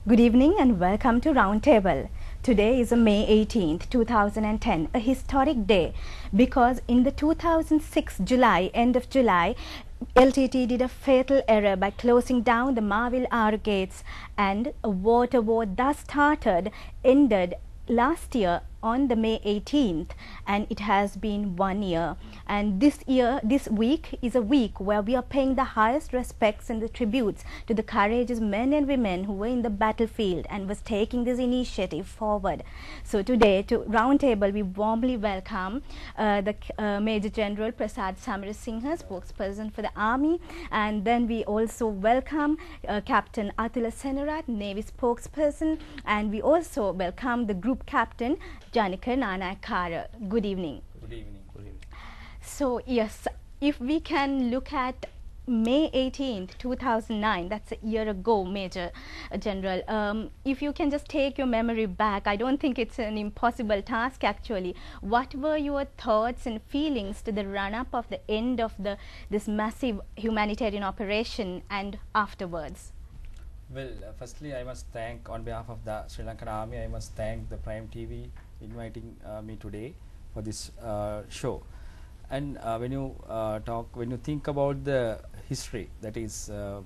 Good evening and welcome to Roundtable. Today is May 18th, 2010, a historic day because in the 2006 July, end of July, LTT did a fatal error by closing down the Marville R gates, and a water war thus started ended last year on the May 18th, and it has been 1 year. And this week is a week where we are paying the highest respects and the tributes to the courageous men and women who were in the battlefield and was taking this initiative forward. So today, to Roundtable, we warmly welcome Major General Prasad Samarasinghe, spokesperson for the Army, and then we also welcome Captain Atula Senarat, Navy spokesperson, and we also welcome the Group Captain Janika Nanakara. Good evening. Good evening. Good evening. So yes, if we can look at May 18th, 2009, that's a year ago, Major General. If you can just take your memory back, I don't think it's an impossible task actually. What were your thoughts and feelings to the run-up of the end of this massive humanitarian operation and afterwards? Well, firstly, I must thank, on behalf of the Sri Lankan Army, I must thank the Prime TV inviting me today for this show. And when you think about the history, that is, the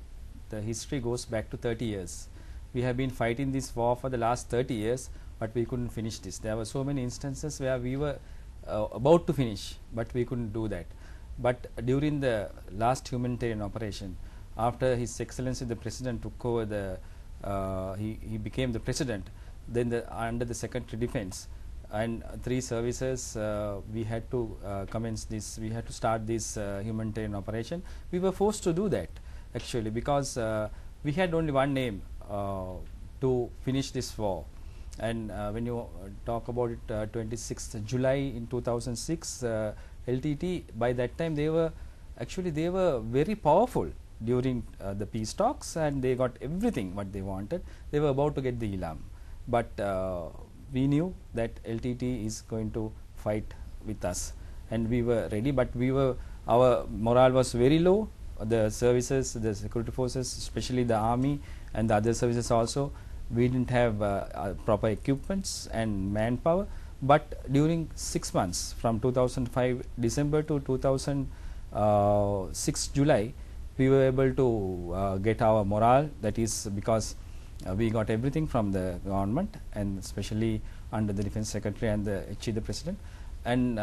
history goes back to 30 years. We have been fighting this war for the last 30 years, but we couldn't finish this. There were so many instances where we were about to finish, but we couldn't do that. But during the last humanitarian operation, after His Excellency the President took over he became the President, then under the Secretary Defence and 3 services, we had to commence this, we had to start this humanitarian operation. We were forced to do that actually because we had only one aim, to finish this war. And when you talk about it, 26th July in 2006, LTT, by that time they were very powerful during the peace talks, and they got everything what they wanted. They were about to get the Elam, but we knew that LTT is going to fight with us, and we were ready, but our morale was very low. The services, the security forces, especially the Army and the other services also, we didn't have proper equipments and manpower. But during 6 months, from 2005 December to 2006 July, we were able to get our morale. That is because we got everything from the government, and especially under the Defence Secretary and the President, and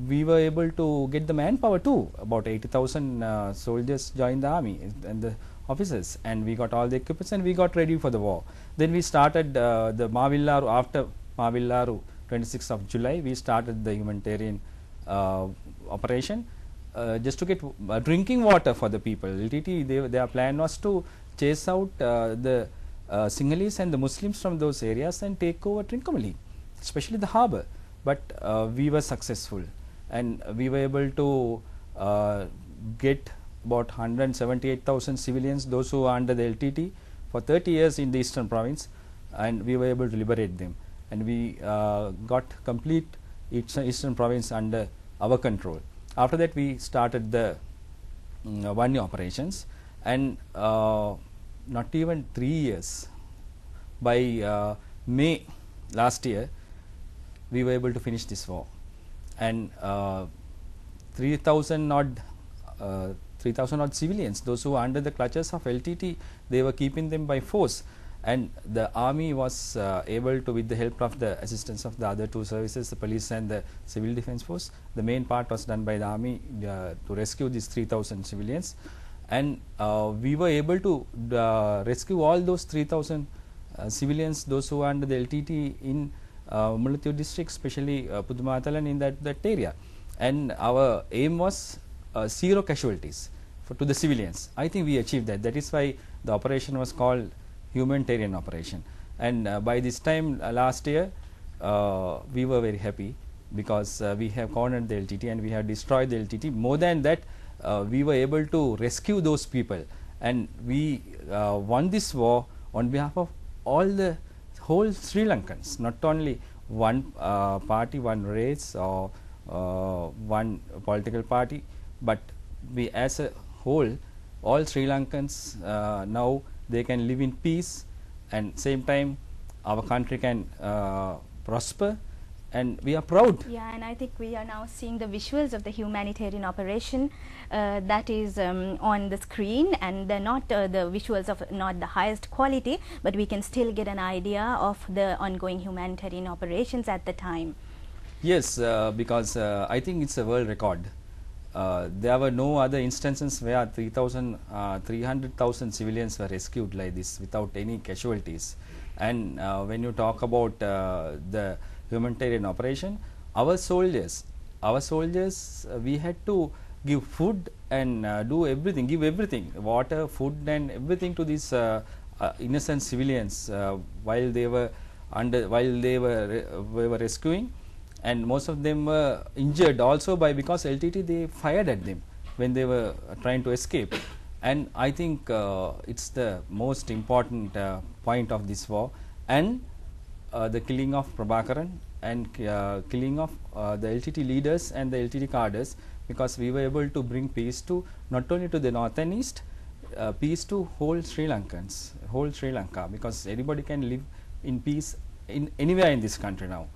we were able to get the manpower too. About 80,000 soldiers joined the Army and the officers, and we got all the equipment and we got ready for the war. Then we started the Marvillaru. After Marvillaru, 26th of July, we started the humanitarian operation. Just to get drinking water for the people. LTT, their plan was to chase out the Sinhalese and the Muslims from those areas and take over Trincomalee, especially the harbour. But we were successful, and we were able to get about 178,000 civilians, those who are under the LTT for 30 years in the eastern province, and we were able to liberate them, and we got complete eastern province under our control. After that, we started the 1 year operations, and not even 3 years, by May last year, we were able to finish this war, and 3,000 odd civilians, those who were under the clutches of LTT, they were keeping them by force. And the Army was able to, with the help of the assistance of the other 2 services, the police and the civil defence force, the main part was done by the Army to rescue these 3,000 civilians, and we were able to rescue all those 3,000 civilians, those who are under the LTT in Mullaitivu district, especially Pudumatalan, in that area. And our aim was 0 casualties to the civilians. I think we achieved that. That is why the operation was called humanitarian operation. And by this time last year, we were very happy because we have cornered the LTT and we have destroyed the LTT. More than that, we were able to rescue those people, and we won this war on behalf of all the whole Sri Lankans, not only one party, one race, or one political party, but we as a whole, all Sri Lankans now they can live in peace, and same time our country can prosper, and we are proud. Yeah, and I think we are now seeing the visuals of the humanitarian operation that is on the screen, and they're not the visuals of not the highest quality, but we can still get an idea of the ongoing humanitarian operations at the time. Yes, because I think it's a world record. There were no other instances where 300,000 civilians were rescued like this without any casualties. And when you talk about the humanitarian operation, our soldiers, we had to give food and do everything, give everything, water, food and everything to these innocent civilians while they were rescuing. And most of them were injured also because LTT they fired at them when they were trying to escape. And I think it's the most important point of this war, and the killing of Prabhakaran and killing of the LTT leaders and the LTT cadres, because we were able to bring peace to not only to the north and east, peace to whole Sri Lanka, because anybody can live in peace in anywhere in this country now.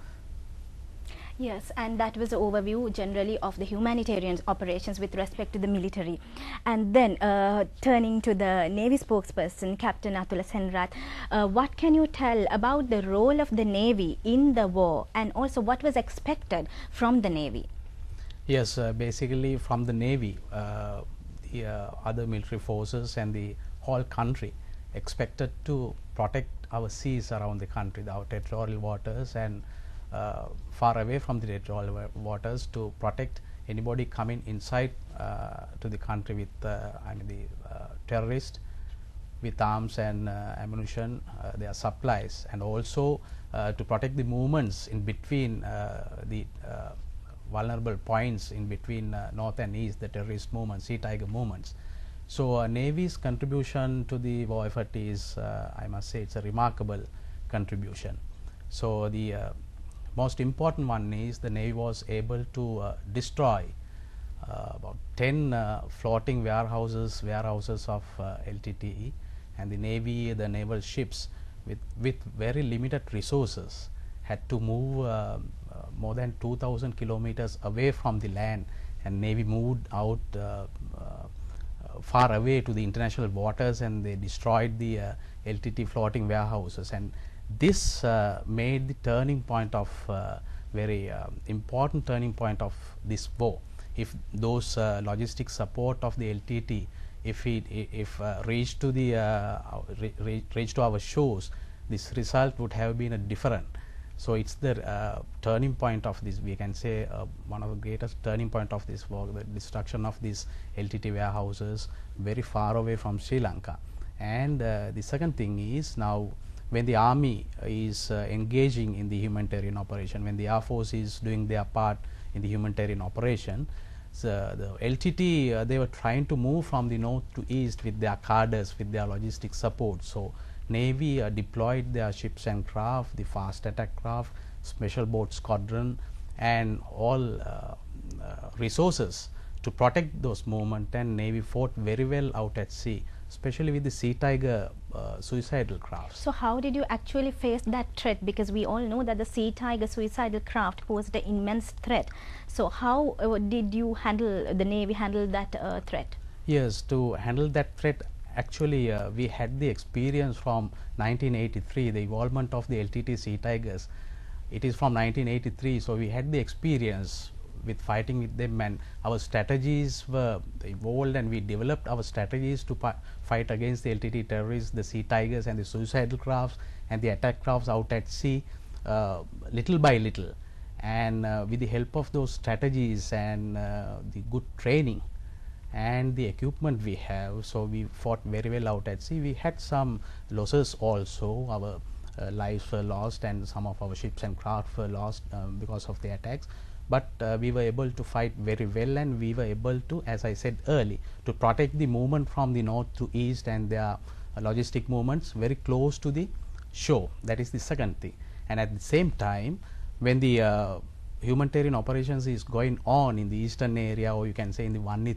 Yes, and that was the overview generally of the humanitarian operations with respect to the military. And then turning to the Navy spokesperson, Captain Atula Senrat, what can you tell about the role of the Navy in the war, and also what was expected from the Navy? Yes, basically from the Navy, the other military forces and the whole country expected to protect our seas around the country, our territorial waters, and far away from the territorial waters, to protect anybody coming inside to the country with terrorists with arms and ammunition, their supplies, and also to protect the movements in between the vulnerable points in between north and east, the terrorist movements, sea tiger movements. So Navy's contribution to the war effort is, I must say, it's a remarkable contribution. So the most important one is the Navy was able to destroy about 10 floating warehouses of LTTE, and the Navy, the naval ships with very limited resources had to move more than 2,000 kilometers away from the land, and Navy moved out far away to the international waters, and they destroyed the LTT floating warehouses. And this made the turning point of very important turning point of this war. If those logistic support of the LTT, if reached to the reached to our shores, this result would have been a different. So it's the turning point of this, we can say, one of the greatest turning point of this war, the destruction of these LTT warehouses very far away from Sri Lanka. And the second thing is, now when the army is engaging in the humanitarian operation, when the Air Force is doing their part in the humanitarian operation, so the LTT they were trying to move from the north to east with their cadres, with their logistic support. So Navy deployed their ships and craft, the fast attack craft, special boat squadron, and all resources to protect those movements, and Navy fought very well out at sea, especially with the Sea Tiger suicidal craft. So how did you actually face that threat? Because we all know that the Sea Tiger suicidal craft posed an immense threat. So how did you handle, the Navy handle that threat? Yes, to handle that threat, actually we had the experience from 1983, the involvement of the LTT Sea Tigers. It is from 1983, so we had the experience with fighting with them, and our strategies were evolved, and we developed our strategies to fight against the LTT terrorists, the Sea Tigers and the suicidal crafts and the attack crafts out at sea, little by little. And with the help of those strategies and the good training and the equipment we have, so we fought very well out at sea. We had some losses also, our lives were lost, and some of our ships and craft were lost because of the attacks. But we were able to fight very well, and we were able to, as I said early, to protect the movement from the north to east and their logistic movements very close to the shore. That is the second thing. And at the same time, when the humanitarian operations is going on in the eastern area, or you can say in the Vanni